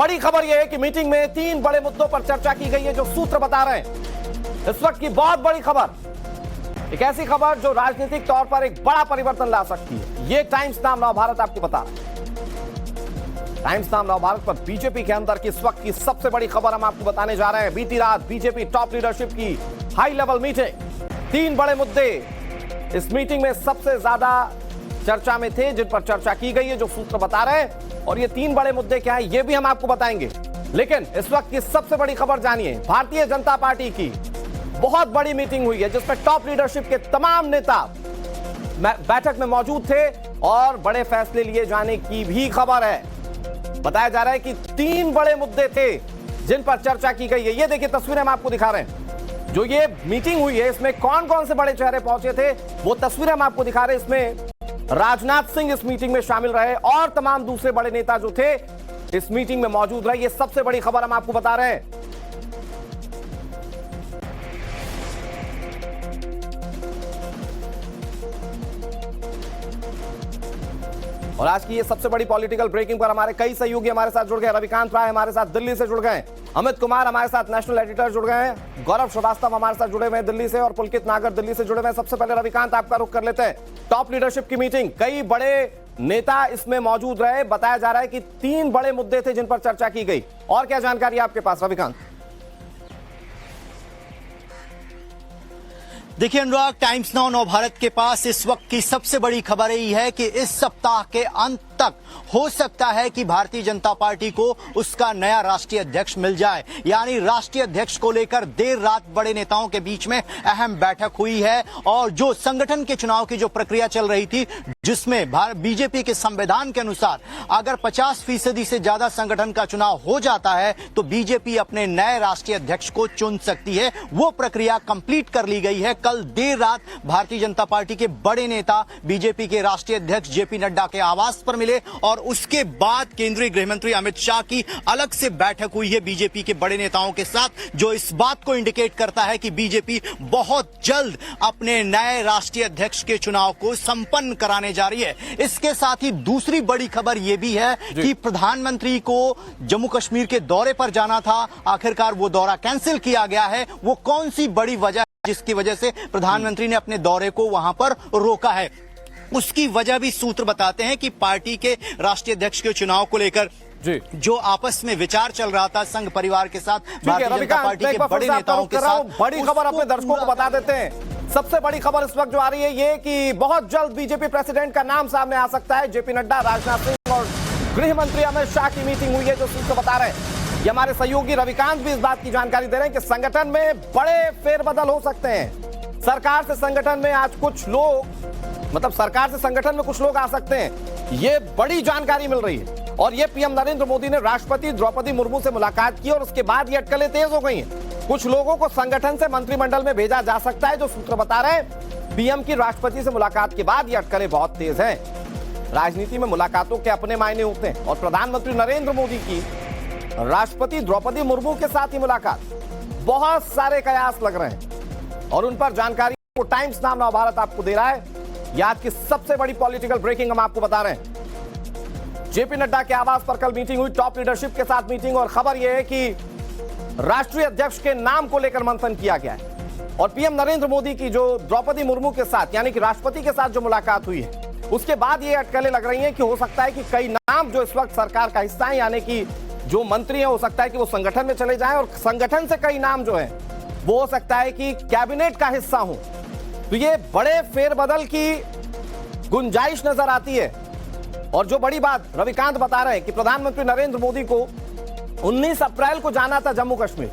बड़ी खबर यह है कि मीटिंग में 3 बड़े मुद्दों पर चर्चा की गई है, जो सूत्र बता रहे हैं। इस वक्त की बहुत बड़ी खबर, एक ऐसी खबर जो राजनीतिक तौर पर एक बड़ा परिवर्तन ला सकती है। ये टाइम्स नाउ नवभारत आपको बता रहा है। टाइम्स नाउ नवभारत पर बीजेपी के अंदर की इस वक्त की सबसे बड़ी खबर हम आपको बताने जा रहे हैं। बीती रात बीजेपी टॉप लीडरशिप की हाई लेवल मीटिंग, 3 बड़े मुद्दे इस मीटिंग में सबसे ज्यादा चर्चा में थे, जिन पर चर्चा की गई है, जो सूत्र बता रहे हैं। और ये 3 बड़े मुद्दे क्या है, ये भी हम आपको बताएंगे। लेकिन इस वक्त की सबसे बड़ी खबर जानिए, भारतीय जनता पार्टी की बहुत बड़ी मीटिंग हुई है, जिसमें टॉप लीडरशिप के तमाम नेता बैठक में मौजूद थे और बड़े फैसले लिए जाने की भी खबर है। बताया जा रहा है कि 3 बड़े मुद्दे थे जिन पर चर्चा की गई है। ये देखिए तस्वीरें हम आपको दिखा रहे हैं। जो ये मीटिंग हुई है, इसमें कौन कौन से बड़े चेहरे पहुंचे थे, वो तस्वीरें हम आपको दिखा रहे हैं। इसमें राजनाथ सिंह इस मीटिंग में शामिल रहे और तमाम दूसरे बड़े नेता जो थे इस मीटिंग में मौजूद रहे। ये सबसे बड़ी खबर हम आपको बता रहे हैं। और आज की ये सबसे बड़ी पॉलिटिकल ब्रेकिंग पर हमारे कई सहयोगी हमारे साथ जुड़ गए। रविकांत राय हमारे साथ दिल्ली से जुड़ गए, अमित कुमार हमारे साथ नेशनल एडिटर जुड़ गए हैं, गौरव श्रीवास्तव हमारे साथ जुड़े हुए हैं दिल्ली से, और पुलकित नागर दिल्ली से जुड़े हुए हैं। सबसे पहले रविकांत, आपका रुख कर लेते हैं। टॉप लीडरशिप की मीटिंग, कई बड़े नेता इसमें मौजूद रहे। बताया जा रहा है कि 3 बड़े मुद्दे थे जिन पर चर्चा की गई। और क्या जानकारी आपके पास रविकांत? देखिए अनुराग, टाइम्स नाउ नवभारत के पास इस वक्त की सबसे बड़ी खबर यही है कि इस सप्ताह के अंत तक हो सकता है कि भारतीय जनता पार्टी को उसका नया राष्ट्रीय अध्यक्ष मिल जाए। यानी राष्ट्रीय अध्यक्ष को लेकर देर रात बड़े नेताओं के बीच में अहम बैठक हुई है। और जो संगठन के चुनाव की जो प्रक्रिया चल रही थी, जिसमें बीजेपी के संविधान के अनुसार अगर 50% से ज्यादा संगठन का चुनाव हो जाता है तो बीजेपी अपने नए राष्ट्रीय अध्यक्ष को चुन सकती है, वो प्रक्रिया कंप्लीट कर ली गई है। कल देर रात भारतीय जनता पार्टी के बड़े नेता बीजेपी के राष्ट्रीय अध्यक्ष जेपी नड्डा के आवास पर मिले और उसके बाद केंद्रीय गृह मंत्री अमित शाह की अलग से बैठक हुई है बीजेपी के बड़े नेताओं के साथ, जो इस बात को इंडिकेट करता है कि बीजेपी बहुत जल्द अपने नए राष्ट्रीय अध्यक्ष के चुनाव को संपन्न कराने जा रही है। इसके साथ ही दूसरी बड़ी खबर यह भी है कि प्रधानमंत्री को जम्मू कश्मीर के दौरे पर जाना था, आखिरकार वो दौरा कैंसिल किया गया है। वो कौन सी बड़ी वजह जिसकी वजह से प्रधानमंत्री ने अपने दौरे को वहां पर रोका है, उसकी वजह भी सूत्र बताते हैं कि पार्टी के राष्ट्रीय अध्यक्ष के चुनाव को लेकर जो आपस में विचार चल रहा था संघ परिवार के साथ, भारतीय जनता पार्टी के बड़े नेताओं के साथ, बड़ी खबर अपने दर्शकों को बता देते हैं। सबसे बड़ी खबर इस वक्त जो आ रही है ये कि बहुत जल्द बीजेपी प्रेसिडेंट का नाम सामने आ सकता है। जेपी नड्डा, राजनाथ सिंह और गृह मंत्री अमित शाह की मीटिंग हुई है, जो सूत्र बता रहे हैं। ये हमारे सहयोगी रविकांत भी इस बात की जानकारी दे रहे हैं कि संगठन में बड़े फेरबदल हो सकते हैं। सरकार से संगठन में आज कुछ लोग, मतलब सरकार से संगठन में कुछ लोग आ सकते हैं, ये बड़ी जानकारी मिल रही है। और ये पीएम नरेंद्र मोदी ने राष्ट्रपति द्रौपदी मुर्मू से मुलाकात की और उसके बाद ये अटकलें तेज हो गई हैं। कुछ लोगों को संगठन से मंत्रिमंडल में भेजा जा सकता है, जो सूत्र बता रहे हैं। पीएम की राष्ट्रपति से मुलाकात के बाद ये अटकलें बहुत तेज हैं। राजनीति में मुलाकातों के अपने मायने होते हैं और प्रधानमंत्री नरेंद्र मोदी की राष्ट्रपति द्रौपदी मुर्मू के साथ ही मुलाकात, बहुत सारे कयास लग रहे हैं और उन पर जानकारी को टाइम्स नाउ नवभारत आपको दे रहा है। आज की सबसे बड़ी पॉलिटिकल ब्रेकिंग हम आपको बता रहे हैं। जेपी नड्डा के आवास पर कल मीटिंग हुई, टॉप लीडरशिप के साथ मीटिंग, और खबर यह है कि राष्ट्रीय अध्यक्ष के नाम को लेकर मंथन किया गया है। और पीएम नरेंद्र मोदी की जो द्रौपदी मुर्मू के साथ यानी कि राष्ट्रपति के साथ जो मुलाकात हुई है, उसके बाद ये अटकलें लग रही हैं कि हो सकता है कि कई नाम जो इस वक्त सरकार का हिस्सा है, यानी कि जो मंत्री हैं, हो सकता है कि वो संगठन में चले जाएं और संगठन से कई नाम जो है वो हो सकता है कि कैबिनेट का हिस्सा हो। तो ये बड़े फेरबदल की गुंजाइश नजर आती है। और जो बड़ी बात रविकांत बता रहे हैं कि प्रधानमंत्री नरेंद्र मोदी को 19 अप्रैल को जाना था जम्मू कश्मीर।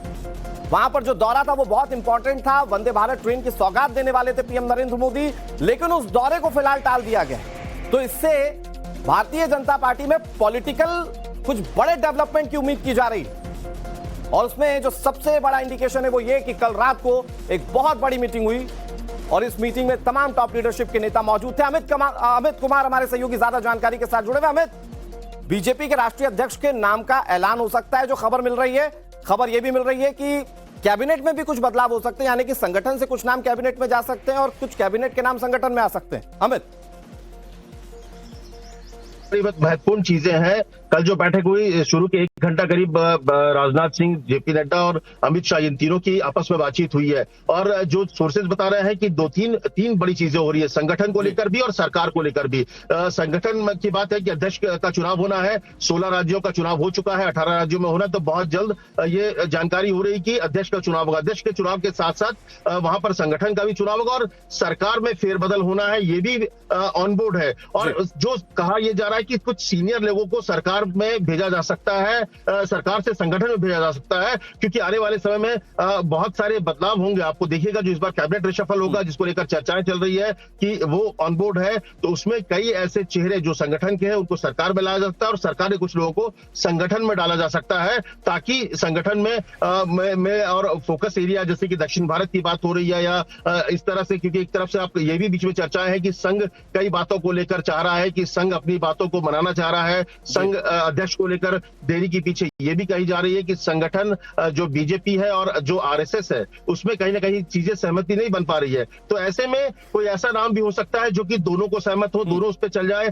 वहां पर जो दौरा था वो बहुत इंपॉर्टेंट था, वंदे भारत ट्रेन की सौगात देने वाले थे पीएम नरेंद्र मोदी, लेकिन उस दौरे को फिलहाल टाल दिया गया। तो इससे भारतीय जनता पार्टी में पॉलिटिकल कुछ बड़े डेवलपमेंट की उम्मीद की जा रही है। और उसमें जो सबसे बड़ा इंडिकेशन है वो ये कि कल रात को एक बहुत बड़ी मीटिंग हुई और इस मीटिंग में तमाम टॉप लीडरशिप के नेता मौजूद थे। अमित कुमार हमारे सहयोगी ज्यादा जानकारी के साथ जुड़े हुए। अमित, बीजेपी के राष्ट्रीय अध्यक्ष के नाम का ऐलान हो सकता है, जो खबर मिल रही है। खबर यह भी मिल रही है कि कैबिनेट में भी कुछ बदलाव हो सकते हैं, यानी कि संगठन से कुछ नाम कैबिनेट में जा सकते हैं और कुछ कैबिनेट के नाम संगठन में आ सकते हैं। अमित, महत्वपूर्ण चीजें हैं। कल जो बैठक हुई, शुरू के 1 घंटा करीब राजनाथ सिंह, जेपी नड्डा और अमित शाह, इन तीनों की आपस में बातचीत हुई है। और जो सोर्सेज बता रहे हैं कि तीन बड़ी चीजें हो रही है, संगठन को लेकर भी और सरकार को लेकर भी। संगठन की बात है कि अध्यक्ष का चुनाव होना है। 16 राज्यों का चुनाव हो चुका है, 18 राज्यों में होना, तो बहुत जल्द ये जानकारी हो रही कि अध्यक्ष का चुनाव होगा। अध्यक्ष के चुनाव के साथ साथ वहां पर संगठन का भी चुनाव होगा और सरकार में फेरबदल होना है, ये भी ऑन बोर्ड है। और जो कहा यह जा रहा है कि कुछ सीनियर लोगों को सरकार में भेजा जा सकता है, सरकार से संगठन में भेजा जा सकता है, क्योंकि आने वाले समय में बहुत सारे बदलाव होंगे। आपको देखिएगा जो इस बार कैबिनेट रिशफल होगा, जिसको लेकर चर्चाएं चल रही है कि वो ऑन बोर्ड है, तो उसमें कई ऐसे चेहरे जो संगठन के हैं उनको सरकार में लाया जा सकता है और सरकार के कुछ लोगों को संगठन में डाला जा सकता है, ताकि संगठन में और फोकस एरिया जैसे कि दक्षिण भारत की बात हो रही है या इस तरह से, क्योंकि एक तरफ से आप ये भी बीच में चर्चाएं है कि संघ कई बातों को लेकर चाह रहा है कि संघ अपनी बातों को मनाना चाह रहा है। संघ अध्यक्ष को लेकर देरी के पीछे ये भी कही जा रही है कि संगठन जो बीजेपी है और जो आरएसएस है उसमें कहीं ना कहीं चीजें सहमति नहीं बन पा रही है। तो ऐसे में कोई ऐसा नाम भी हो सकता है जो कि दोनों को सहमत हो, दोनों उस पर चल जाए।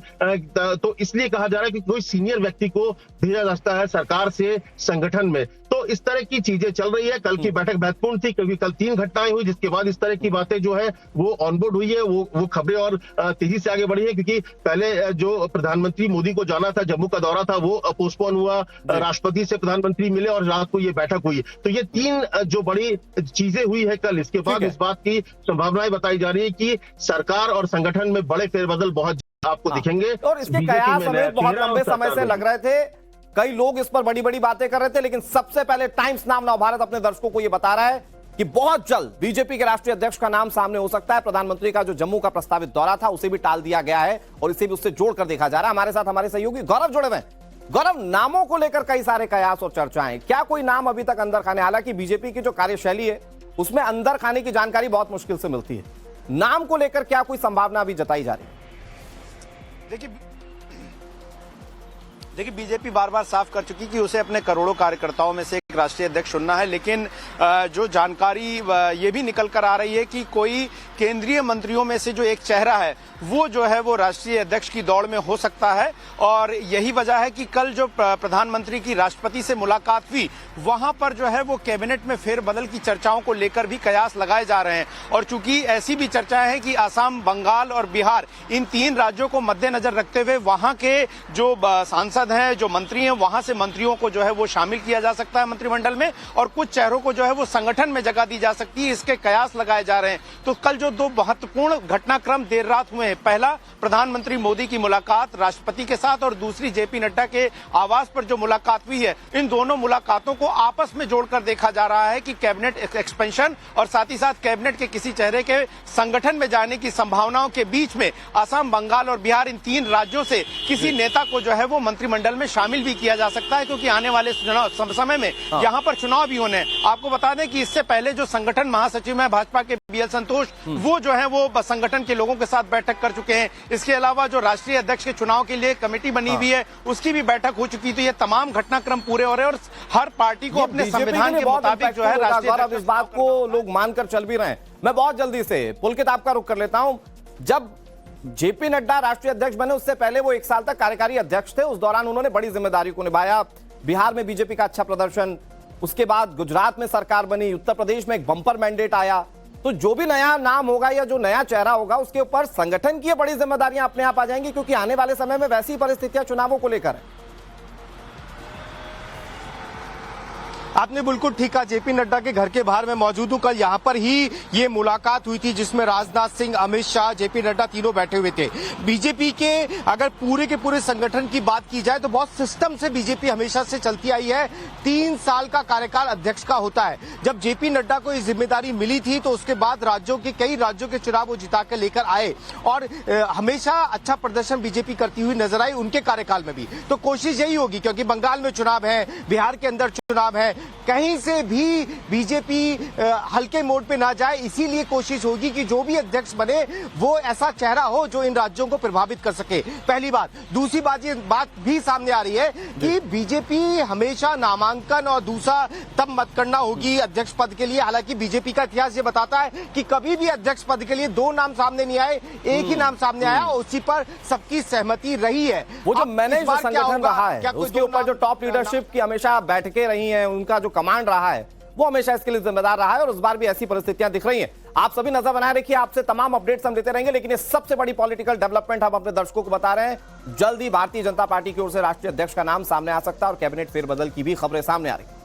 तो इसलिए कहा जा रहा है कि कोई सीनियर व्यक्ति को भेजा जा सकता है सरकार से संगठन में। तो इस तरह की चीजें चल रही है। कल की बैठक महत्वपूर्ण थी क्योंकि कल 3 घटनाएं हुई, जिसके बाद इस तरह की बातें जो है वो ऑनबोर्ड हुई है, वो खबरें और तेजी से आगे बढ़ी है। क्योंकि पहले जो प्रधानमंत्री मोदी को जाना था, जम्मू का दौरा था, वो पोस्टपोन हुआ, राष्ट्रपति से प्रधानमंत्री मिले और रात को ये बैठक हुई। तो ये 3 जो बड़ी चीजें हुई है कल, इसके बाद इस बात की संभावनाएं बताई जा रही है कि सरकार और संगठन में बड़े फेरबदल बहुत आपको दिखेंगे। और इसके कयास हमें बहुत लंबे समय से लग रहे थे, कई लोग इस पर बड़ी बड़ी बातें कर रहे थे, लेकिन सबसे पहले टाइम्स नाउ नवभारत अपने दर्शकों को यह बता रहा है कि बहुत जल्द बीजेपी के राष्ट्रीय अध्यक्ष का नाम सामने हो सकता है। प्रधानमंत्री का जो जम्मू का प्रस्तावित दौरा था उसे भी टाल दिया गया है और इसे भी उससे जोड़कर देखा जा रहा है। हमारे साथ हमारे सहयोगी गौरव जुड़े हुए हैं। गौरव, नामों को लेकर कई सारे कयास और चर्चाएं, क्या कोई नाम अभी तक अंदर खाने, हालांकि बीजेपी की जो कार्यशैली है उसमें अंदर खाने की जानकारी बहुत मुश्किल से मिलती है, नाम को लेकर क्या कोई संभावना अभी जताई जा रही है? देखिए बीजेपी बार बार साफ कर चुकी कि उसे अपने करोड़ों कार्यकर्ताओं में से एक राष्ट्रीय अध्यक्ष चुनना है, लेकिन जो जानकारी ये भी निकल कर आ रही है कि कोई केंद्रीय मंत्रियों में से जो एक चेहरा है वो जो है वो राष्ट्रीय अध्यक्ष की दौड़ में हो सकता है। और यही वजह है कि कल जो प्रधानमंत्री की राष्ट्रपति से मुलाकात हुई वहां पर जो है वो कैबिनेट में फेरबदल की चर्चाओं को लेकर भी कयास लगाए जा रहे हैं। और चूंकि ऐसी भी चर्चाएं हैं कि असम, बंगाल और बिहार, इन 3 राज्यों को मद्देनजर रखते हुए वहां के जो सांसद हैं, जो मंत्री हैं, वहां से मंत्रियों को जो है वो शामिल किया जा सकता है मंत्रिमंडल में और कुछ चेहरों को जो है वो संगठन में जगह दी जा सकती है। इसके कयास लगाए जा रहे हैं। तो कल जो 2 महत्वपूर्ण घटनाक्रम देर रात हुए हैं, पहला प्रधानमंत्री मोदी की मुलाकात राष्ट्रपति के साथ और दूसरी जेपी नड्डा के आवास पर जो मुलाकात हुई है, इन दोनों मुलाकातों को आपस में जोड़कर देखा जा रहा है कि कैबिनेट एक्सपेंशन और साथ ही साथ कैबिनेट के किसी चेहरे के संगठन में जाने की संभावनाओं के बीच में असम, बंगाल और बिहार, इन 3 राज्यों से किसी नेता को जो है वो मंत्रिमंडल में शामिल भी किया जा सकता है, क्योंकि आने वाले समय में यहाँ पर चुनाव भी होने हैं। आपको बता दें कि इससे पहले जो संगठन महासचिव है भाजपा के BL संतोष, वो जो है वो संगठन के लोगों के साथ बैठक कर चुके हैं। इसके अलावा जो राष्ट्रीय अध्यक्ष के चुनाव के लिए कमेटी बनी हुई है उसकी भी बैठक हो चुकी। तो ये तमाम घटनाक्रम पूरे हो रहे हैं और हर पार्टी को अपने संविधान के मुताबिक जो है राष्ट्रीय अध्यक्ष, इस बात को लोग मानकर चल भी रहे हैं। मैं बहुत जल्दी से पुलकित आपका रुख कर लेता हूं। जब जेपी नड्डा राष्ट्रीय अध्यक्ष बने उससे पहले वो 1 साल तक कार्यकारी अध्यक्ष थे, उस दौरान उन्होंने बड़ी जिम्मेदारी को निभाया। बिहार में बीजेपी का अच्छा प्रदर्शन, उसके बाद गुजरात में सरकार बनी, उत्तर प्रदेश में एक बंपर मैंडेट आया। तो जो भी नया नाम होगा या जो नया चेहरा होगा उसके ऊपर संगठन की बड़ी जिम्मेदारियां अपने आप आ जाएंगी, क्योंकि आने वाले समय में वैसी परिस्थितियां चुनावों को लेकर है। आपने बिल्कुल ठीक कहा। जेपी नड्डा के घर के बाहर मैं मौजूद हूं। कल यहां पर ही ये मुलाकात हुई थी जिसमें राजनाथ सिंह, अमित शाह, जेपी नड्डा तीनों बैठे हुए थे। बीजेपी के अगर पूरे के पूरे संगठन की बात की जाए तो बहुत सिस्टम से बीजेपी हमेशा से चलती आई है। 3 साल का कार्यकाल अध्यक्ष का होता है। जब जेपी नड्डा को ये जिम्मेदारी मिली थी तो उसके बाद कई राज्यों के चुनाव वो जिता कर लेकर आए और हमेशा अच्छा प्रदर्शन बीजेपी करती हुई नजर आई उनके कार्यकाल में भी। तो कोशिश यही होगी, क्योंकि बंगाल में चुनाव है, बिहार के अंदर चुनाव है, कहीं से भी बीजेपी हल्के मोड पे ना जाए, इसीलिए कोशिश होगी कि जो भी अध्यक्ष बने वो ऐसा चेहरा हो जो इन राज्यों को प्रभावित कर सके। पहली बात। दूसरी बात, ये बात भी सामने आ रही है कि बीजेपी हमेशा नामांकन और दूसरा तब मत करना होगी अध्यक्ष पद के लिए। हालांकि बीजेपी का इतिहास ये बताता है कि कभी भी अध्यक्ष पद के लिए दो नाम सामने नहीं आए, एक ही नाम सामने आया और उसी पर सबकी सहमति रही है। वो जो मैनेज संगठन रहा है उसके ऊपर जो टॉप लीडरशिप की हमेशा बैठकें रही हैं, उनका जो कमांड रहा है वो हमेशा इसके लिए जिम्मेदार रहा है और इस बार भी ऐसी परिस्थितियां दिख रही हैं। आप सभी नजर बनाए रखिए, आपसे तमाम अपडेट्स हम देते रहेंगे, लेकिन ये सबसे बड़ी पॉलिटिकल डेवलपमेंट हम अपने दर्शकों को बता रहे हैं। जल्दी भारतीय जनता पार्टी की ओर से राष्ट्रीय अध्यक्ष का नाम सामने आ सकता है और कैबिनेट फेरबदल की भी खबरें सामने आ रही।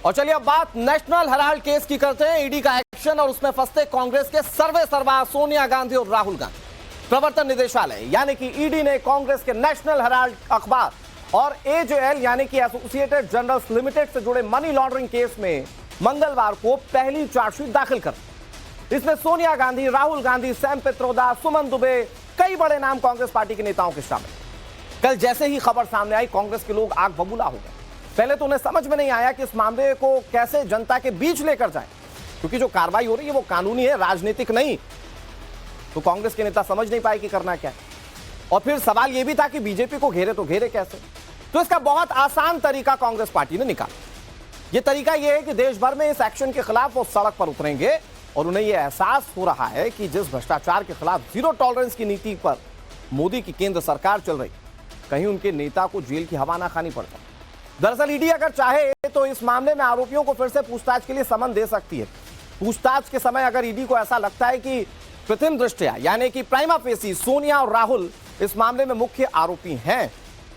और चलिए अब बात नेशनल हेराल्ड केस की करते हैं। ईडी का एक्शन और उसमें फंसते कांग्रेस के सर्वे सर्वा सोनिया गांधी और राहुल गांधी। प्रवर्तन निदेशालय यानी कि ईडी ने कांग्रेस के नेशनल हेराल्ड अखबार और एजेएल यानी कि एसोसिएटेड जर्नल्स लिमिटेड से जुड़े मनी लॉन्ड्रिंग केस में मंगलवार को पहली चार्जशीट दाखिल कर। इसमें सोनिया गांधी, राहुल गांधी, सैम पित्रोदा, सुमन दुबे, कई बड़े नाम कांग्रेस पार्टी के नेताओं के शामिल। कल जैसे ही खबर सामने आई, कांग्रेस के लोग आग बबूला हो गए। पहले तो उन्हें समझ में नहीं आया कि इस मामले को कैसे जनता के बीच लेकर जाएं, क्योंकि जो कार्रवाई हो रही है वो कानूनी है, राजनीतिक नहीं। तो कांग्रेस के नेता समझ नहीं पाए कि करना क्या है। और फिर सवाल यह भी था कि बीजेपी को घेरे तो घेरे कैसे। तो इसका बहुत आसान तरीका कांग्रेस पार्टी ने निकाला। यह तरीका यह है कि देश भर में इस एक्शन के खिलाफ वो सड़क पर उतरेंगे और उन्हें यह एहसास हो रहा है कि जिस भ्रष्टाचार के खिलाफ जीरो टॉलरेंस की नीति पर मोदी की केंद्र सरकार चल रही, कहीं उनके नेता को जेल की हवा ना खानी पड़ जाए। दरअसल ईडी अगर चाहे तो इस मामले में आरोपियों को फिर से पूछताछ के लिए समन दे सकती है। पूछताछ के समय अगर ईडी को ऐसा लगता है कि प्रथम दृष्टया यानी कि प्राइमा फेसी सोनिया और राहुल इस मामले में मुख्य आरोपी हैं,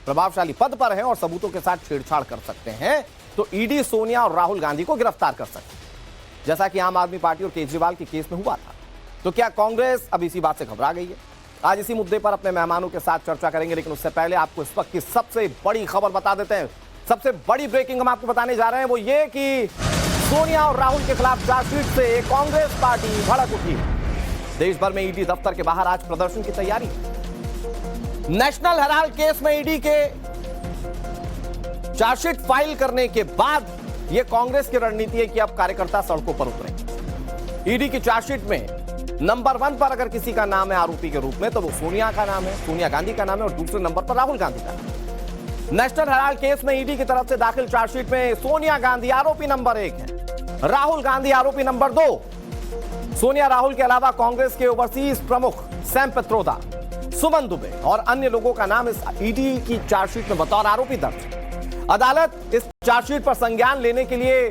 प्रभावशाली पद पर हैं और सबूतों के साथ छेड़छाड़ कर सकते हैं, तो ईडी सोनिया और राहुल गांधी को गिरफ्तार कर सकती है, जैसा कि आम आदमी पार्टी और केजरीवाल के केस में हुआ था। तो क्या कांग्रेस अब इसी बात से घबरा गई है? आज इसी मुद्दे पर अपने मेहमानों के साथ चर्चा करेंगे, लेकिन उससे पहले आपको इस वक्त की सबसे बड़ी खबर बता देते हैं। सबसे बड़ी ब्रेकिंग हम आपको बताने जा रहे हैं वो ये कि सोनिया और राहुल के खिलाफ चार्जशीट से कांग्रेस पार्टी भड़क उठी। देश भर में ईडी दफ्तर के बाहर आज प्रदर्शन की तैयारी। नेशनल हेराल्ड केस में ईडी के चार्जशीट फाइल करने के बाद यह कांग्रेस की रणनीति है कि अब कार्यकर्ता सड़कों पर उतरेंगे। ईडी की चार्जशीट में नंबर 1 पर अगर किसी का नाम है आरोपी के रूप में, तो वो सोनिया का नाम है, सोनिया गांधी का नाम है, और दूसरे नंबर पर राहुल गांधी का। नेशनल हेराल्ड केस में ईडी की तरफ से दाखिल चार्जशीट में सोनिया गांधी आरोपी नंबर 1 है, राहुल गांधी आरोपी नंबर 2। सोनिया राहुल के अलावा कांग्रेस के ओवरसीज प्रमुख सैम पित्रोदा, सुमन दुबे और अन्य लोगों का नाम इस ईडी की चार्जशीट में बतौर आरोपी दर्ज। अदालत इस चार्जशीट पर संज्ञान लेने के लिए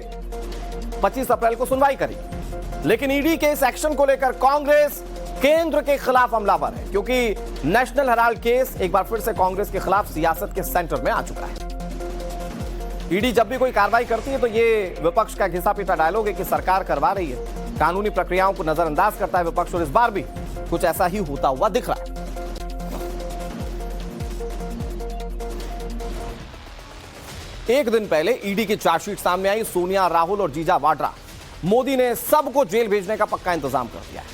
25 अप्रैल को सुनवाई करेगी, लेकिन ईडी के इस एक्शन को लेकर कांग्रेस केंद्र के खिलाफ हमलावर है, क्योंकि नेशनल हेराल्ड केस एक बार फिर से कांग्रेस के खिलाफ सियासत के सेंटर में आ चुका है। ईडी जब भी कोई कार्रवाई करती है तो ये विपक्ष का घिसा पीटा डायलॉग है कि सरकार करवा रही है, कानूनी प्रक्रियाओं को नजरअंदाज करता है विपक्ष, और इस बार भी कुछ ऐसा ही होता हुआ दिख रहा है। एक दिन पहले ईडी की चार्जशीट सामने आई। सोनिया, राहुल और जीजा वाड्रा, मोदी ने सबको जेल भेजने का पक्का इंतजाम कर दिया है।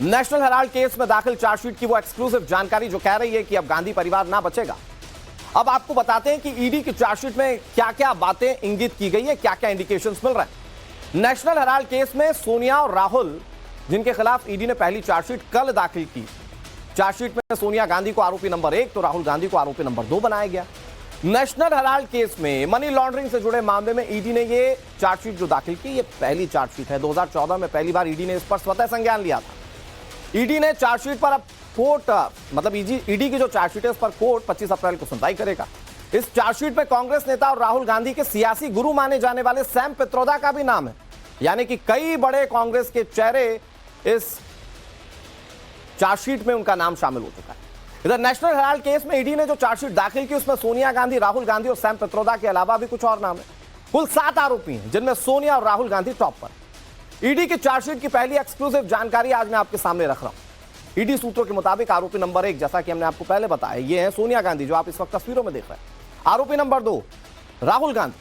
नेशनल हेराल्ड केस में दाखिल चार्जशीट की वो एक्सक्लूसिव जानकारी जो कह रही है कि अब गांधी परिवार ना बचेगा। अब आपको बताते हैं कि ईडी की चार्जशीट में क्या क्या बातें इंगित की गई है, क्या क्या इंडिकेशंस मिल रहे हैं। नेशनल हेराल्ड केस में सोनिया और राहुल, जिनके खिलाफ ईडी ने पहली चार्जशीट कल दाखिल की, चार्जशीट में सोनिया गांधी को आरोपी नंबर 1 तो राहुल गांधी को आरोपी नंबर 2 बनाया गया। नेशनल हेराल्ड केस में मनी लॉन्ड्रिंग से जुड़े मामले में ईडी ने ये चार्जशीट जो दाखिल की, ये पहली चार्जशीट है। 2014 में पहली बार ईडी ने इस पर स्वतः संज्ञान लिया था। ईडी ने चार्जशीट पर अब कोर्ट, मतलब ईडी की जो चार्जशीट है उस पर कोर्ट 25 अप्रैल को सुनवाई करेगा। इस चार्जशीट में कांग्रेस नेता और राहुल गांधी के सियासी गुरु माने जाने वाले सैम पित्रोदा का भी नाम है, यानी कि कई बड़े कांग्रेस के चेहरे इस चार्जशीट में उनका नाम शामिल हो चुका है। इधर नेशनल हेराल्ड केस में ईडी ने जो चार्जशीट दाखिल की उसमें सोनिया गांधी, राहुल गांधी और सैम पित्रोदा के अलावा भी कुछ और नाम है। कुल 7 आरोपी हैं, जिनमें सोनिया और राहुल गांधी टॉप पर। ईडी की चार्जशीट की पहली एक्सक्लूसिव जानकारी आज मैं आपके सामने रख रहा हूं। ईडी सूत्रों के मुताबिक आरोपी नंबर 1, जैसा कि हमने आपको पहले बताया, ये है सोनिया गांधी, जो आप इस वक्त तस्वीरों में देख रहे हैं। आरोपी नंबर 2 राहुल गांधी।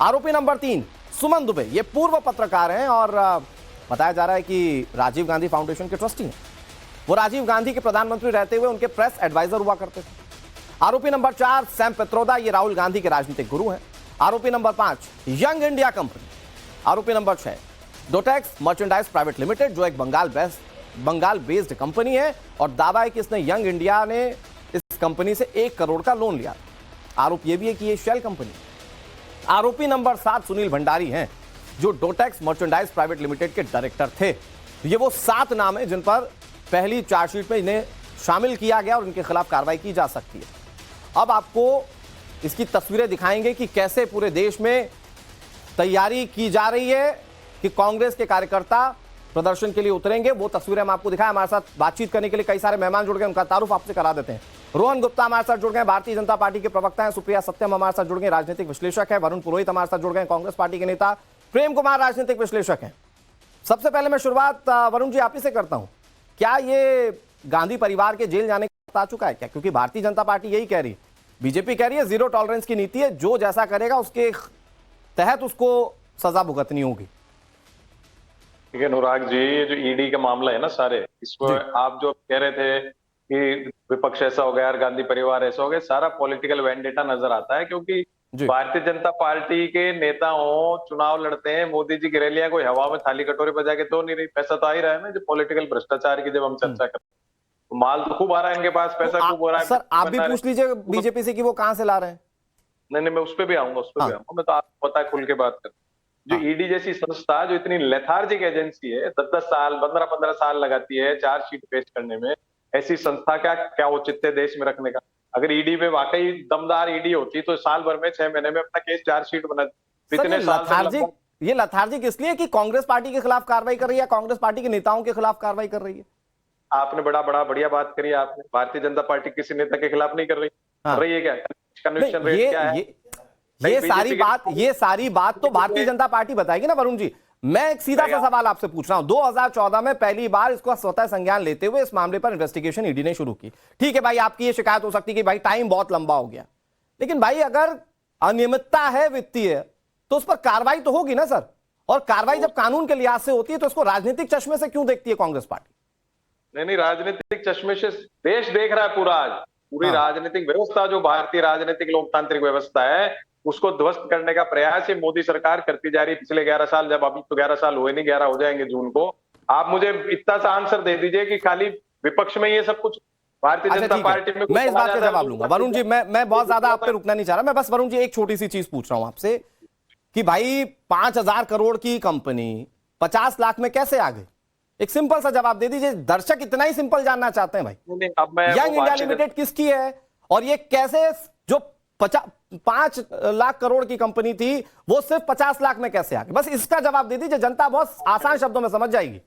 आरोपी नंबर 3 सुमन दुबे, ये पूर्व पत्रकार हैं और बताया जा रहा है कि राजीव गांधी फाउंडेशन के ट्रस्टी हैं। वो राजीव गांधी के प्रधानमंत्री रहते हुए उनके प्रेस एडवाइजर हुआ करते थे। आरोपी नंबर 4 सैम पित्रोदा, ये राहुल गांधी के राजनीतिक गुरु हैं। आरोपी नंबर 5 यंग इंडिया कंपनी। आरोपी नंबर 6 डोटेक्स मर्चेंडाइज प्राइवेट लिमिटेड, जो एक बंगाल बेस्ड कंपनी है और दावा है कि इसने यंग इंडिया ने इस कंपनी से 1 करोड़ का लोन लिया। आरोप यह भी है कि ये शेल कंपनी। आरोपी नंबर 7 सुनील भंडारी हैं, जो डोटेक्स मर्चेंडाइज प्राइवेट लिमिटेड के डायरेक्टर थे। ये वो 7 नाम है जिन पर पहली चार्जशीट में इन्हें शामिल किया गया और इनके खिलाफ कार्रवाई की जा सकती है। अब आपको इसकी तस्वीरें दिखाएंगे कि कैसे पूरे देश में तैयारी की जा रही है कि कांग्रेस के कार्यकर्ता प्रदर्शन के लिए उतरेंगे। वो तस्वीरें हम आपको दिखाएं। हमारे साथ बातचीत करने के लिए कई सारे मेहमान जुड़ गए, उनका तारुफ आपसे करा देते हैं। रोहन गुप्ता हमारे साथ जुड़ गए, भारतीय जनता पार्टी के प्रवक्ता हैं। सुप्रिया सत्यम हमारे साथ जुड़ गए, राजनीतिक विश्लेषक है। वरुण पुरोहित हमारे साथ जुड़ गए, कांग्रेस पार्टी के नेता। प्रेम कुमार राजनीतिक विश्लेषक हैं। सबसे पहले मैं शुरुआत वरुण जी आप ही से करता हूं। क्या ये गांधी परिवार के जेल जाने का वक्त आ चुका है क्या? क्योंकि भारतीय जनता पार्टी यही कह रही है, बीजेपी कह रही है जीरो टॉलरेंस की नीति है, जो जैसा करेगा उसके तहत उसको सजा भुगतनी होगी। ठीक है अनुराग जी, ये जो ईडी का मामला है ना सारे, इसमें आप जो कह रहे थे कि विपक्ष ऐसा हो गया और गांधी परिवार ऐसा हो गया, सारा पॉलिटिकल वेंडेटा नजर आता है। क्योंकि भारतीय जनता पार्टी के नेता हो, चुनाव लड़ते हैं, मोदी जी की रैलियां कोई हवा में थाली कटोरे बजा के तो नहीं रही, पैसा तो आ ही रहा है ना। जो पॉलिटिकल भ्रष्टाचार की जब हम चर्चा करते हैं, माल तो खूब आ रहा है इनके पास, पैसा खूब हो रहा है। सर आप भी पूछ लीजिए बीजेपी से कि वो कहां से ला रहे हैं। नहीं, मैं उस पर भी आऊंगा, मैं तो आपको पता है खुल के बात कर। जो ईडी जैसी संस्था जो इतनी लेथार्जिक एजेंसी है, 10-10 साल 15-15 साल लगाती है चार्जशीट पेश करने में, ऐसी संस्था क्या औचित्य है देश में रखने का? अगर ईडी में वाकई दमदार ईडी होती तो साल भर में 6 महीने में अपना केस चार्जशीट बना। ये लथार्जिक इसलिए कि कांग्रेस पार्टी के खिलाफ कार्रवाई कर रही है, कांग्रेस पार्टी के नेताओं के खिलाफ कार्रवाई कर रही है। आपने बढ़िया बात करी। आपने भारतीय जनता पार्टी किसी नेता के खिलाफ नहीं कर रही। कर रही है क्या? कन्विक्शन रेट क्या है? ये सारी बात तो भारतीय जनता पार्टी बताएगी ना वरुण जी। मैं एक सीधा सा सवाल आपसे पूछ रहा हूं। 2014 में पहली बार इसको स्वतः संज्ञान लेते हुए इस मामले पर इन्वेस्टिगेशन ईडी ने शुरू की। ठीक है भाई, आपकी ये शिकायत हो सकती है कि भाई टाइम बहुत लंबा हो गया, लेकिन भाई अगर अनियमितता है वित्तीय, तो उस पर कार्रवाई तो होगी ना सर। और कार्रवाई जब कानून के लिहाज से होती है तो इसको राजनीतिक चश्मे से क्यों देखती है कांग्रेस पार्टी? नहीं, राजनीतिक चश्मे से देश देख रहा है पूरा। आज पूरी राजनीतिक व्यवस्था, जो भारतीय राजनीतिक लोकतांत्रिक व्यवस्था है, उसको ध्वस्त करने का प्रयास ये मोदी सरकार करती जा रही है पिछले 11 साल। जब अभी तो 11 साल हुए नहीं, 11 हो जाएंगे जून को। आप मुझे इतना सा आंसर दे दीजिए कि खाली विपक्ष में ये सब कुछ भारतीय जनता पार्टी में। मैं इस बात का जवाब लूंगा वरुण जी। मैं बहुत ज्यादा आप पे रुकना नहीं चाह रहा। मैं बस वरुण जी एक छोटी सी चीज पूछ रहा हूं आपसे कि भाई 5000 करोड़ की कंपनी 50 लाख में कैसे आ गई? एक सिंपल सा जवाब दे दीजिए। दर्शक इतना ही सिंपल जानना चाहते हैं भाई। यंग इंडिया लिमिटेड किसकी है और ये कैसे, जो 5 लाख करोड़ की कंपनी थी, वो सिर्फ 50 लाख में कैसे आ गई? बस इसका जवाब दे दीजिए, जनता बहुत आसान शब्दों में समझ जाएगी।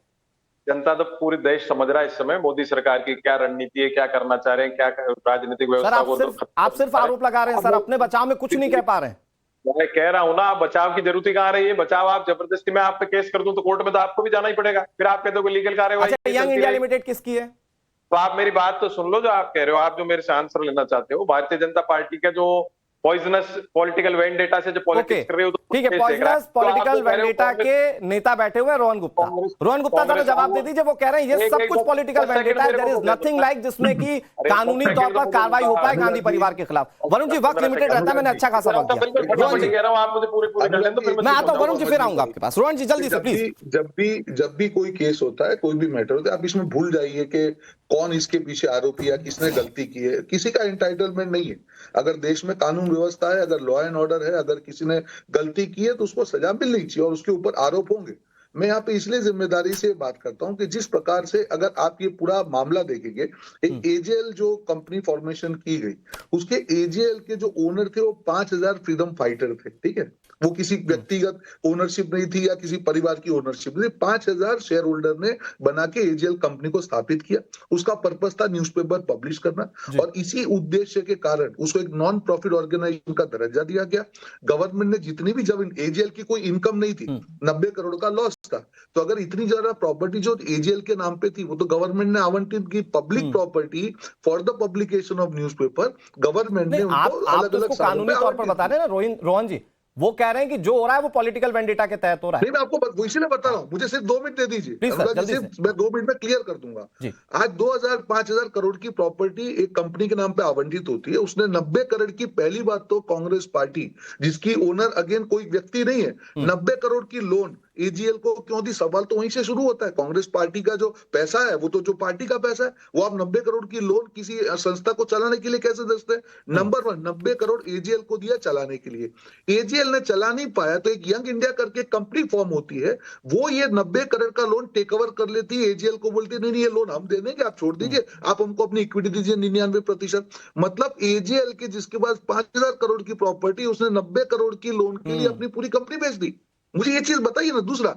जनता तो पूरी देश समझ रहा है इस समय मोदी सरकार की क्या रणनीति है, क्या करना चाह रहे हैं, क्या राजनीतिक व्यवस्था को। आप सिर्फ आरोप लगा रहे हैं सर, अपने बचाव में कुछ नहीं कह पा रहे हैं। मैं कह रहा हूं ना, बचाव की जरूरत ही कहां रही है? बचाव आप जबरदस्ती में आप पे केस कर दूं तो कोर्ट में तो आपको भी जाना ही पड़ेगा। फिर आप कहते हो लीगल कार्रवाई। यंग इंडिया लिमिटेड किसकी है? तो आप मेरी बात तो सुन लो जो आप कह रहे हो। आप जो मेरे से आंसर लेना चाहते हो, भारतीय जनता पार्टी का जो पॉइजनस पॉलिटिकल वेंडेटा से जो पॉलिटिक्स कर रहे हो, ठीक है, पॉइजनस पॉलिटिकल वेंडेटा के नेता बैठे हुए हैं रोहन गुप्ता। रोहन गुप्ता जरा जवाब दे दीजिए। वो कह रहे हैं ये सब कुछ पॉलिटिकल वेंडेटा है, देयर इज नथिंग लाइक जिसमें कि कानूनी तौर पर कार्रवाई हो पाए गांधी परिवार के खिलाफ। वरुण जी वक्त लिमिटेड रहता है, मैंने अच्छा खासा वक्त दिया। रोहन जी कह रहा हूं, आप मुझे पूरी मैं आता हूं। वरुण जी फिर आऊंगा आपके पास। रोहन जी जल्दी से प्लीज। जब भी कोई केस होता है, कोई भी मैटर होता है, आप इसमें भूल जाइए कि कौन इसके पीछे आरोपी या किसने गलती की है। किसी का एंटाइटलमेंट नहीं है। अगर देश में कानून व्यवस्था है, अगर लॉ एंड ऑर्डर है, अगर किसी ने गलती की है तो उसको सजा मिलनी चाहिए और उसके ऊपर आरोप होंगे। मैं यहाँ पे इसलिए जिम्मेदारी से बात करता हूँ कि जिस प्रकार से अगर आप ये पूरा मामला देखेंगे, एक एजेएल जो कंपनी फॉर्मेशन की गई, उसके एजेएल के जो ओनर थे वो 5000 फ्रीडम फाइटर थे। ठीक है, वो किसी व्यक्तिगत ओनरशिप नहीं थी या किसी परिवार की ओनरशिप नहीं, 5,000 शेयर होल्डर ने बना के एजीएल कंपनी को स्थापित किया। उसका पर्पस था न्यूज़पेपर पब्लिश करना, और इसी उद्देश्य के कारण उसको एक नॉन प्रॉफिट ऑर्गेनाइजेशन का दर्जा दिया गया। गवर्नमेंट ने जितनी भी, जब एजीएल की कोई इनकम नहीं थी, 90 करोड़ का लॉस था, तो अगर इतनी ज्यादा प्रॉपर्टी जो एजीएल के नाम पे थी वो तो गवर्नमेंट ने आवंटित की। Public property for the publication of newspaper government ने उनको आप तो उसको कानूनी तौर पर बता रहे हैं ना रोहन जी, वो कह रहे हैं कि जो हो रहा है वो पॉलिटिकल वेंडेटा के तहत हो रहा है। नहीं, मैं आपको वो इसीलिए बता रहा हूं, मुझे सिर्फ 2 मिनट दे दीजिए, मैं 2 मिनट में क्लियर कर दूंगा। आज 2,000-5,000 करोड़ की प्रॉपर्टी एक कंपनी के नाम पे आवंटित होती है। उसने 90 करोड़ की, पहली बात तो कांग्रेस पार्टी जिसकी ओनर अगेन कोई व्यक्ति नहीं है, 90 करोड़ की लोन एजीएल को क्यों दी? सवाल तो वहीं से शुरू होता है। कांग्रेस पार्टी का जो पैसा है वो तो जो पार्टी का पैसा है, वो आप 90 करोड़ की लोन किसी संस्था को चलाने के लिए कैसे देते हैं? नंबर 1, 90 करोड़ एजीएल को दिया चलाने के लिए। एजीएल ने चला नहीं पाया तो एक यंग इंडिया करके कंपनी फॉर्म होती है, वो ये 90 करोड़ का लोन टेक ओवर कर लेती है। एजीएल को बोलती नहीं नहीं, ये लोन हम दे देंगे, आप छोड़ दीजिए, आप हमको अपनी इक्विटी दीजिए 99%। मतलब एजीएल के जिसके पास 5,000 करोड़ की प्रॉपर्टी, उसने 90 करोड़ की लोन के लिए अपनी पूरी कंपनी बेच दी। मुझे ये चीज बताइए ना। दूसरा,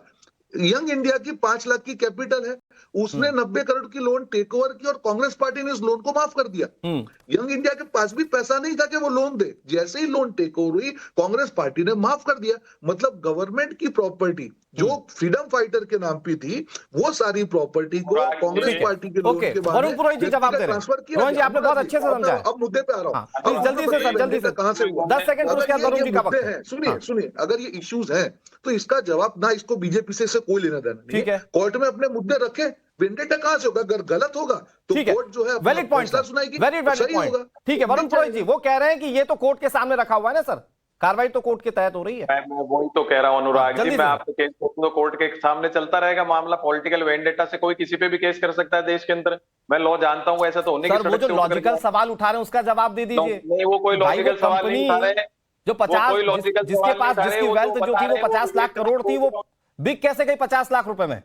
यंग इंडिया की 5 लाख की कैपिटल है, उसने 90 करोड़ की लोन टेक ओवर की और कांग्रेस पार्टी ने उस लोन को माफ कर दिया। यंग इंडिया के पास भी पैसा नहीं था कि वो लोन दे, जैसे ही लोन टेक ओवर हुई कांग्रेस पार्टी ने माफ कर दिया। मतलब गवर्नमेंट की प्रॉपर्टी जो फ्रीडम फाइटर के नाम पे थी, वो सारी प्रॉपर्टी को कांग्रेस पार्टी के लोन के बाद ट्रांसफर किया। जी आपने बहुत अच्छे से समझाया। अब मुद्दे पे आ रहा हूँ, जल्दी से सर, जल्दी से, कहां से हुआ? 10 सेकंड उसके बाद वरुण जी का वक्त है। सुनिए, अगर ये इश्यूज हैं तो इसका जवाब ना, इसको बीजेपी से कोई लेना देना नहीं है। कोर्ट में अपने मुद्दे रखे, वेंडेटा कहां से होगा? अगर गलत होगा तो कोर्ट जो है वैलिड पॉइंट सुनाएगी, वेरी वैलिड पॉइंट। ठीक है वरुण पुरोहित जी, वो कह रहे हैं कि ये तो कोर्ट के सामने रखा हुआ है ना सर, कार्रवाई तो कोर्ट के तहत हो रही है। मैं वही तो कह रहा हूं अनुराग जी, मैं आपको केस तो कोर्ट के सामने चलता रहेगा मामला। पॉलिटिकल वेंडेटा से कोई किसी पे भी केस कर सकता है देश के अंदर, मैं लॉ जानता हूं, ऐसा तो होने की। सर वो जो लॉजिकल सवाल उठा रहे हैं उसका जवाब दे दीजिए। नहीं, वो कोई लॉजिकल सवाल नहीं उठा रहे। जो 50 जिसके पास जिसकी वेल्थ जो थी वो 50 लाख करोड़ थी, वो बिक कैसे गई 50 लाख रुपए में?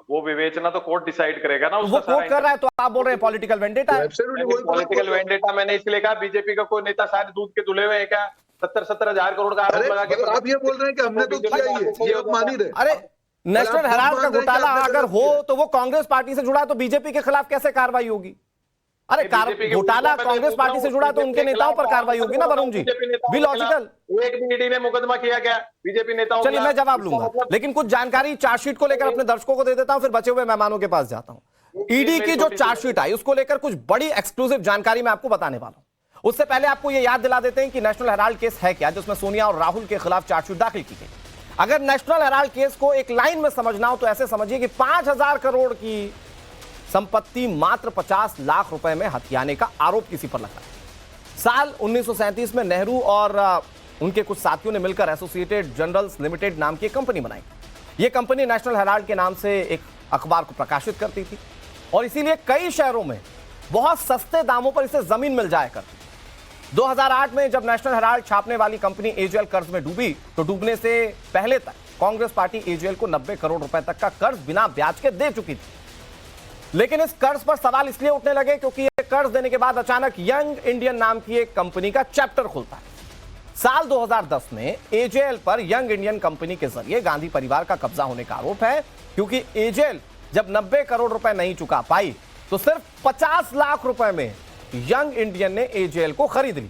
वो विवेचना तो कोर्ट डिसाइड करेगा ना। वो कोर्ट कर रहा है तो आप बोल रहे हैं पॉलिटिकल वेंडेटा है। पॉलिटिकल वेंडेटा मैंने इसलिए कहा, बीजेपी का कोई नेता सारे दूध के धुले हुए हैं क्या? 70-70 हजार करोड़ का आरोप लगा के आप ये बोल रहे हैं कि हमने तो किया, ये आप मान ही रहे। अरे नेशनल हेराल्ड का घोटाला अगर हो तो वो कांग्रेस पार्टी से जुड़ा है, तो बीजेपी के खिलाफ कैसे कार्रवाई होगी? अरे घोटाला कांग्रेस पार्टी से जुड़ा तो उनके नेताओं पर कार्रवाई होगी ना वरुण जी, भी लॉजिकल। एक भी ईडी ने मुकदमा किया क्या बीजेपी नेताओं? चलिए मैं जवाब लूंगा, लेकिन कुछ जानकारी चार्जशीट को लेकर अपने दर्शकों को दे देता हूं, फिर बचे हुए मेहमानों के पास जाता हूं। ईडी की जो चार्जशीट आई उसको लेकर कुछ बड़ी एक्सक्लूसिव जानकारी मैं आपको बताने वाला हूं। उससे पहले आपको यह याद दिला देते हैं कि नेशनल हेराल्ड केस है क्या, जिसमें सोनिया और राहुल के खिलाफ चार्जशीट दाखिल की गई। अगर नेशनल हेराल्ड केस को एक लाइन में समझना हो तो ऐसे समझिए कि 5,000 करोड़ की संपत्ति मात्र 50 लाख रुपए में हथियाने का आरोप किसी पर लगा है। साल 1937 में नेहरू और उनके कुछ साथियों ने मिलकर एसोसिएटेड जर्नल्स लिमिटेड नाम की कंपनी बनाई। यह कंपनी नेशनल हेराल्ड के नाम से एक अखबार को प्रकाशित करती थी और इसीलिए कई शहरों में बहुत सस्ते दामों पर इसे जमीन मिल जाया करती। 2008 में जब नेशनल हेराल्ड छापने वाली कंपनी एजीएल कर्ज में डूबी तो डूबने से पहले तक कांग्रेस पार्टी एजीएल को 90 करोड़ रुपए तक का कर्ज बिना ब्याज के दे चुकी थी। लेकिन इस कर्ज पर सवाल इसलिए उठने लगे क्योंकि यह कर्ज देने के बाद अचानक यंग इंडियन नाम की एक कंपनी का चैप्टर खुलता है। साल 2010 में एजीएल पर यंग इंडियन कंपनी के जरिए गांधी परिवार का कब्जा होने का आरोप है, क्योंकि एजीएल जब 90 करोड़ रुपए नहीं चुका पाई तो सिर्फ 50 लाख रुपए में यंग इंडियन ने एजीएल को खरीद ली।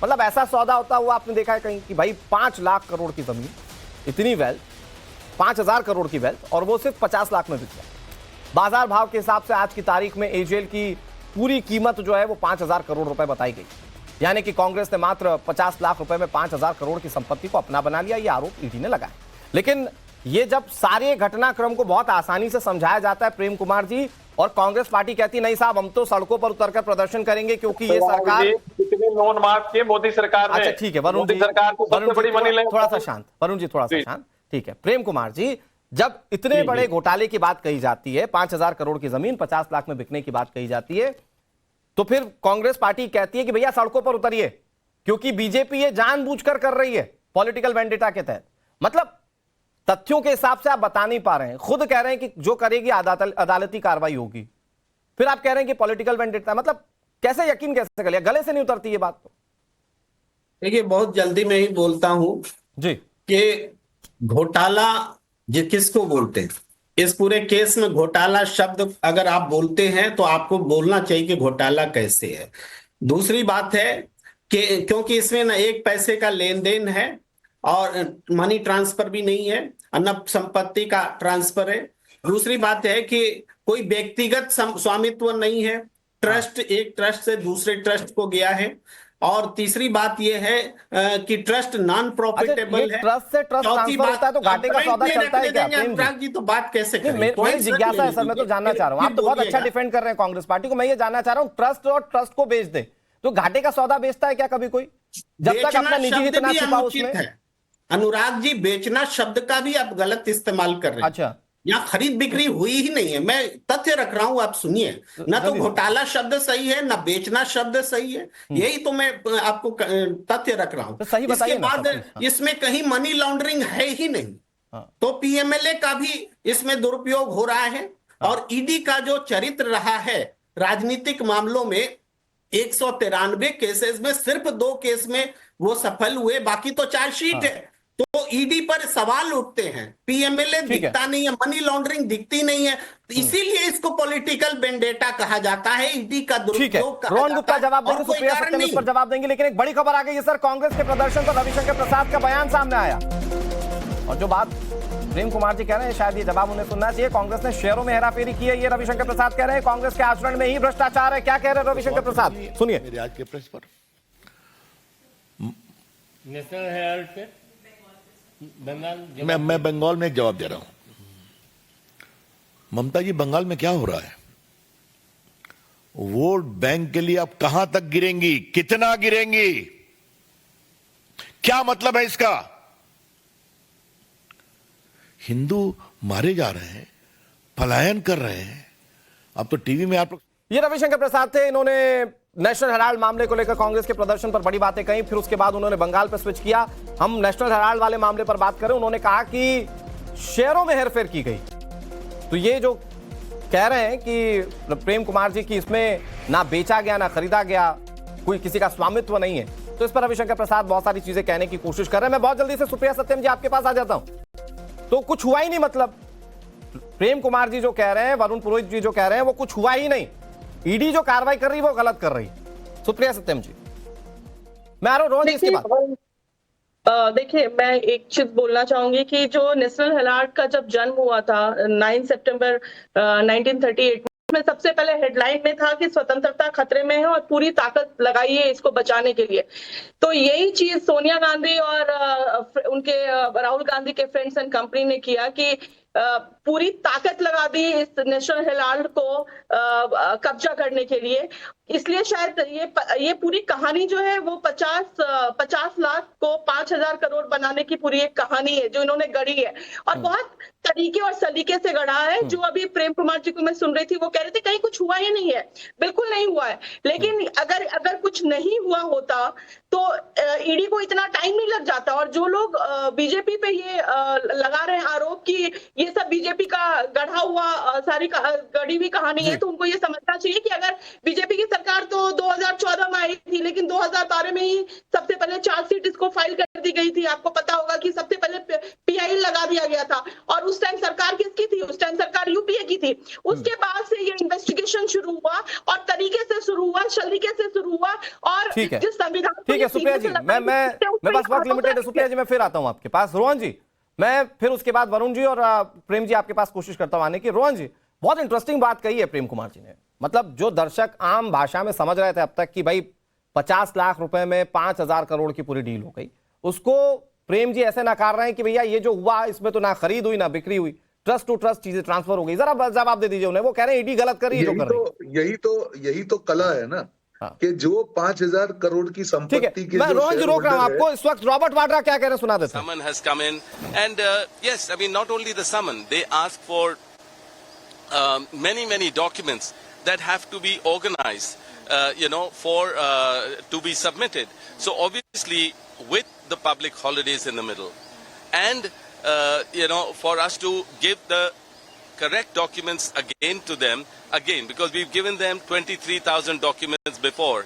मतलब ऐसा सौदा होता हुआ आपने देखा है कहीं कि भाई 5 लाख करोड़ की जमीन, इतनी वेल्थ, 5,000 करोड़ की वेल्थ, और वो सिर्फ 50 लाख में बिक गया। बाजार भाव के हिसाब से आज की तारीख में एजीएल की पूरी कीमत जो है वो 5,000 करोड़ रुपए बताई गई। यानी कि कांग्रेस ने मात्र 50 लाख रुपए में 5,000 करोड़ की संपत्ति को अपना बना लिया, यह आरोप ईडी ने लगाया। लेकिन ये जब सारे घटनाक्रम को बहुत आसानी से समझाया जाता है प्रेम कुमार जी, और कांग्रेस पार्टी कहती नहीं साहब हम तो सड़कों पर उतरकर प्रदर्शन करेंगे क्योंकि ये सरकार कितने लोन माफ किए मोदी सरकार ने। अच्छा ठीक है वरुण जी, थोड़ा सा शांत, वरुण जी थोड़ा सा शांत, ठीक है। प्रेम कुमार जी, जब इतने बड़े घोटाले की बात कही जाती है, 5,000 करोड़ की जमीन 50 लाख में बिकने की बात कही जाती है, तो फिर कांग्रेस पार्टी कहती है कि भैया सड़कों पर उतरिए क्योंकि बीजेपी ये जानबूझकर कर रही है पॉलिटिकल वेंडेटा के तहत। मतलब तथ्यों के हिसाब से आप बता नहीं पा रहे हैं, खुद कह रहे हैं कि जो करेगी अदालती कार्रवाई होगी, फिर आप कह रहे हैं कि पॉलिटिकल वेंडेटा। मतलब कैसे यकीन कैसे कर लिया, गले से नहीं उतरती ये बात। तो देखिए बहुत जल्दी में ही बोलता हूं जी कि घोटाला किसको बोलते हैं। इस पूरे केस में घोटाला शब्द अगर आप बोलते हैं तो आपको बोलना चाहिए कि घोटाला कैसे है। दूसरी बात है कि क्योंकि इसमें ना एक पैसे का लेन देन है और मनी ट्रांसफर भी नहीं है, न संपत्ति का ट्रांसफर है। दूसरी बात है कि कोई व्यक्तिगत स्वामित्व नहीं है, ट्रस्ट एक ट्रस्ट से दूसरे ट्रस्ट को गया है। और तीसरी बात यह है कि ट्रस्ट नॉन प्रॉफिटेबल है। ट्रस्ट से ट्रस्ट ट्रांसफर होता है तो घाटे का सौदा चलता है क्या? अनुराग जी तो बात कैसे करें? मेरी जिज्ञासा है सर, मैं तो जानना चाह रहा हूं। आप तो बहुत अच्छा डिफेंड कर रहे हैं कांग्रेस पार्टी को, मैं ये जानना चाह रहा हूं ट्रस्ट और ट्रस्ट को बेच दे तो घाटे का सौदा बेचता है क्या कभी कोई, जब तक अपना निजी हित ना छिपा उसमें? अनुराग जी, बेचना शब्द का भी आप गलत इस्तेमाल कर रहे हैं। अच्छा, यहाँ खरीद बिक्री हुई ही नहीं है, मैं तथ्य रख रहा हूं, आप सुनिए। ना तो घोटाला शब्द सही है, ना बेचना शब्द सही है, यही तो मैं आपको तथ्य रख रहा हूं। तो सही बताइए इसके बाद इसमें कहीं मनी लॉन्ड्रिंग है ही नहीं, तो पीएमएलए का भी इसमें दुरुपयोग हो रहा है। और ईडी का जो चरित्र रहा है राजनीतिक मामलों में, 193 केसेस में सिर्फ 2 केस में वो सफल हुए, बाकी तो चार्जशीट है। तो ईडी पर सवाल उठते हैं, पीएमएलए दिखता नहीं है, मनी लॉन्ड्रिंग दिखती नहीं है, तो इसीलिए इसको पॉलिटिकल वेंडेटा कहा जाता है, ईडी का दुरुपयोग कहा रोहन जाता गुप्ता है। जवाब देंगे, और कोई सुप्रिया कारण सत्यान इस नहीं। पर जवाब देंगे, लेकिन एक बड़ी खबर आ गई है सर, कांग्रेस के प्रदर्शन पर रविशंकर प्रसाद का बयान सामने आया। और जो बात प्रेम कुमार जी कह रहे हैं शायद ये जवाब उन्हें सुनना चाहिए। कांग्रेस ने शेयरों में हेराफेरी की है, ये रविशंकर प्रसाद कह रहे हैं। कांग्रेस के आचरण में ही भ्रष्टाचार है, क्या कह रहे हैं रविशंकर प्रसाद, सुनिए। मेरे आज के प्रेस पर नेशनल हेराल्ड पे मैं बंगाल में एक जवाब दे रहा हूं। ममता जी, बंगाल में क्या हो रहा है? वोट बैंक के लिए आप कहां तक गिरेंगी, कितना गिरेंगी, क्या मतलब है इसका? हिंदू मारे जा रहे हैं, पलायन कर रहे हैं। अब तो टीवी में आप लोग, ये रविशंकर प्रसाद थे, इन्होंने नेशनल हेराल्ड मामले को लेकर कांग्रेस के प्रदर्शन पर बड़ी बातें कही, फिर उसके बाद उन्होंने बंगाल पर स्विच किया। हम नेशनल हेराल्ड वाले मामले पर बात करें, उन्होंने कहा कि शेयरों में हेरफेर की गई। तो ये जो कह रहे हैं कि प्रेम कुमार जी की इसमें ना बेचा गया ना खरीदा गया, कोई किसी का स्वामित्व नहीं है, तो इस पर रविशंकर प्रसाद बहुत सारी चीजें कहने की कोशिश कर रहे हैं। मैं बहुत जल्दी से सुप्रिया सत्यम जी आपके पास आ जाता हूं। तो कुछ हुआ ही नहीं, मतलब प्रेम कुमार जी जो कह रहे हैं, वरुण पुरोहित जी जो कह रहे हैं, वो कुछ हुआ ही नहीं। ईडी जो कार्रवाई कर रही है वो गलत कर रही है। सुप्रिया सत्यम जी, मैं आ रहा हूं रोहन जी इसके बाद। देखिए, मैं एक चीज बोलना चाहूंगी कि जो नेशनल हेराल्ड का जब जन्म हुआ था 9 सितंबर 1938 में, सबसे पहले हेडलाइन में था कि स्वतंत्रता खतरे में है और पूरी ताकत लगाई है इसको बचाने के लिए। तो यही चीज सोनिया गांधी और उनके राहुल गांधी के फ्रेंड्स एंड कंपनी ने किया कि पूरी ताकत लगा दी इस नेशनल हेराल्ड को कब्जा करने के लिए। इसलिए शायद ये पूरी कहानी जो है वो 50 लाख को 5,000 करोड़ बनाने की पूरी एक कहानी है जो इन्होंने गढ़ी है, और बहुत तरीके और सलीके से गढ़ा है। जो अभी प्रेम कुमार जी को मैं सुन रही थी, वो कह रहे थे कहीं कुछ हुआ ही नहीं है, बिल्कुल नहीं हुआ है। लेकिन अगर कुछ नहीं हुआ होता तो ईडी को इतना टाइम नहीं लग जाता। और जो लोग बीजेपी पे ये लगा रहे हैं आरोप कि ये सब बीजेपी का गढ़ा हुआ सारी गढ़ी हुई कहानी है, तो उनको ये समझना चाहिए कि अगर बीजेपी की सरकार तो 2014 में आई थी, लेकिन 2012 में ही सबसे पहले चार्जशीट इसको फाइल कर दी गई थी। आपको पता होगा कि सबसे पहले पीआई लगा दिया गया था, और उस टाइम सरकार किसकी थी? उस टाइम सरकार यूपीए की थी। उसके बाद से ये इन्वेस्टिगेशन शुरू हुआ और तरीके से शुरू हुआ, सलीके से शुरू हुआ। और जिस संविधान, ठीक है सुप्रिया जी, मैं बस वक्त लिमिटेड है सुप्रिया जी, मैं फिर आता हूं आपके पास। रोहन जी, मैं फिर उसके बाद वरुण जी और प्रेम जी आपके पास कोशिश करता हूं आने की। रोहन जी, बहुत इंटरेस्टिंग बात कही है प्रेम कुमार जी ने, मतलब जो दर्शक आम भाषा में समझ रहे थे अब तक कि भाई 50 लाख रुपए में 5,000 करोड़ की पूरी डील हो गई, उसको प्रेम जी ऐसे नकार रहे हैं कि भैया ये जो हुआ इसमें तो ना खरीद हुई ना बिक्री हुई, ट्रस्ट टू ट्रस्ट चीजें ट्रांसफर हो गई। जरा जवाब दे दीजिए उन्हें, वो कह रहे हैं ईडी गलत कर रही है जो कर रही है। यही तो कला है ना, कि जो 5,000 करोड़ की संपत्ति के, मैं रोहन जी रोक रहा हूं आपको, इस वक्त रॉबर्ट वाड्रा क्या कह रहे हैं सुना देते हैं। Summon has come in, and yes, I mean not only the summon, they ask for many documents that have to be organized, for to be submitted. So obviously, with the public holidays in the middle, and for us to give the correct documents again to them because we've given them 23,000 documents before.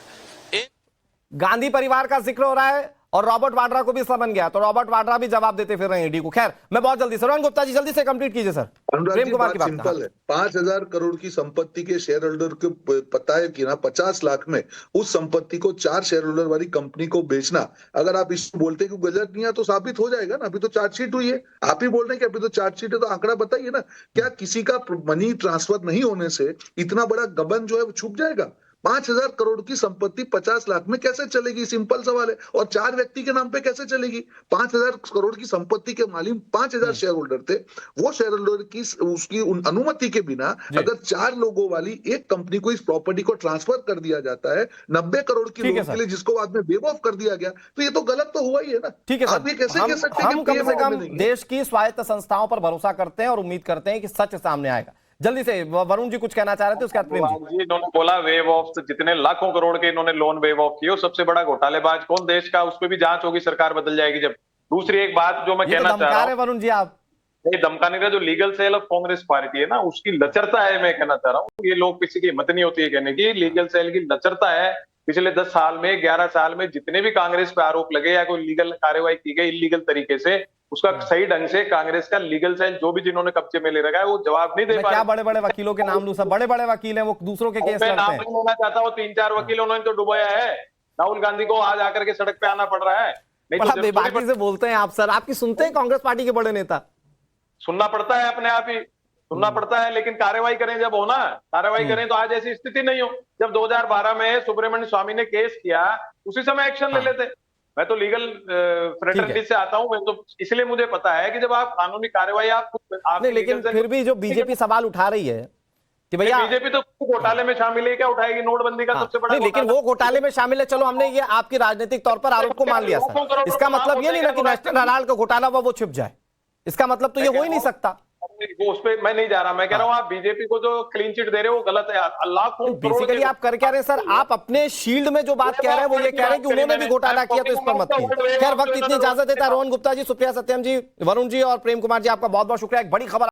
Gandhi परिवार का जिक्र हो रहा है और Robert Vadra को भी समन गया, तो रॉबर्ट वाड्रा भी जवाब देते फिर रहे ईडी को। खैर मैं बहुत जल्दी से, रोहन गुप्ता जी जल्दी से कंप्लीट कीजिए सर। अनुराग प्रेम जी, कुमार बात की बात सिंपल है। 5,000 करोड़ की संपत्ति के शेयर होल्डर को पता है कि ना 50 लाख में उस संपत्ति को 4 शेयर होल्डर वाली कंपनी को बेचना, अगर आप इसको बोलते हैं कि गलत नहीं है तो साबित हो जाएगा ना। अभी तो चार्जशीट हुई है, आप ही बोल रहे हैं कि अभी तो चार्जशीट है, तो आंकड़ा बताइए ना। क्या किसी का मनी ट्रांसफर नहीं होने से इतना बड़ा गबन जो है वो छुप जाएगा? 5,000 करोड़ की संपत्ति 50 लाख में कैसे चलेगी? सिंपल सवाल है। और 4 व्यक्ति के नाम पे कैसे चलेगी? 5,000 करोड़ की संपत्ति के मालिक 5,000 शेयर होल्डर थे। वो शेयर होल्डर की उसकी अनुमति के बिना अगर 4 लोगों वाली एक कंपनी को इस प्रॉपर्टी को ट्रांसफर कर दिया जाता है 90 करोड़ की लोन के लिए, जिसको बाद में वेव ऑफ कर दिया गया, तो ये तो गलत तो हुआ ही है ना। ठीक है सर, आप ये कैसे कह सकते हैं हम कि कम से कम नहीं है? देश की स्वायत्त संस्थाओं पर भरोसा करते हैं और उम्मीद करते हैं कि सच सामने आएगा। जल्दी से वरुण जी कुछ कहना चाह रहे थे, उसके बाद प्रेम जी। इन्होंने बोला वेव ऑफ, जितने लाखों करोड़ के इन्होंने लोन वेव ऑफ किए, सबसे बड़ा घोटालेबाज कौन देश का? उस पर भी जांच होगी, सरकार बदल जाएगी जब। दूसरी एक बात जो मैं ये तो कहना चाह धमका रहा रहे हूँ, वरुण जी आप। ये धमका नहीं रहा, जो legal cell of Congress party है ना, उसकी लचरता है। मैं कहना चाह रहा हूँ, ये लोग किसी की हिम्मत नहीं होती है कहने की, लीगल सेल की लचरता है। पिछले 10 साल में 11 साल में जितने भी कांग्रेस पे आरोप लगे या कोई लीगल कार्रवाई की गई इलीगल तरीके से, उसका सही ढंग से कांग्रेस का लीगल सेल जो भी जिन्होंने कब्जे में ले रखा है वो जवाब नहीं दे पा रहे। क्या बड़े बड़े वकीलों के नाम लूं? सब बड़े बड़े वकील हैं, वो दूसरों के केस मैं लड़ते नाम हैं। नहीं लेना चाहता हूँ, 3-4 वकील उन्होंने तो डुबोया है। राहुल गांधी को आज आकर के सड़क पे आना पड़ रहा है। नहीं बड़ा तो बेबाकी से बोलते हैं आप सर, आपकी सुनते हैं कांग्रेस पार्टी के बड़े नेता? सुनना पड़ता है, अपने आप ही सुनना पड़ता है, लेकिन कार्रवाई करें जब हो ना, कार्रवाई करें तो आज ऐसी स्थिति नहीं हो। जब 2012 में सुब्रमण्य स्वामी ने केस किया, उसी समय एक्शन ले लेते। मैं तो लीगल फ्रेटर्निटी से आता हूं, मैं तो इसलिए मुझे पता है कि जब आप कानूनी कार्रवाई आप नहीं, लेकिन फिर भी जो बीजेपी सवाल उठा रही है कि भैया बीजेपी तो घोटाले में शामिल है, क्या उठाएगी? नोटबंदी का सबसे बड़ा नहीं, लेकिन वो घोटाले में शामिल है। चलो हमने ये आपकी राजनीतिक तौर पर आरोप को मान लिया सर, इसका मतलब ये नहीं ना कि नेशनल हेराल्ड का घोटाला वो छिप जाए। इसका मतलब तो ये हो ही नहीं सकता। वो उस पर मैं नहीं जा रहा, मैं कह रहा हूँ आप बीजेपी को जो क्लीन चिट दे रहे हो वो गलत है। लाखों बेसिकली आप कर क्या रहे हैं सर? आप अपने शील्ड में जो बात कह रहे हैं वो ये कह रहे हैं कि उन्होंने भी घोटाला किया, तो इस पर मत कीजिए। खैर वक्त इतनी इजाजत देता है। रोहन गुप्ता जी, सुप्रिया सत्यम जी, वरुण जी और प्रेम कुमार जी, आपका बहुत बहुत शुक्रिया। एक बड़ी खबर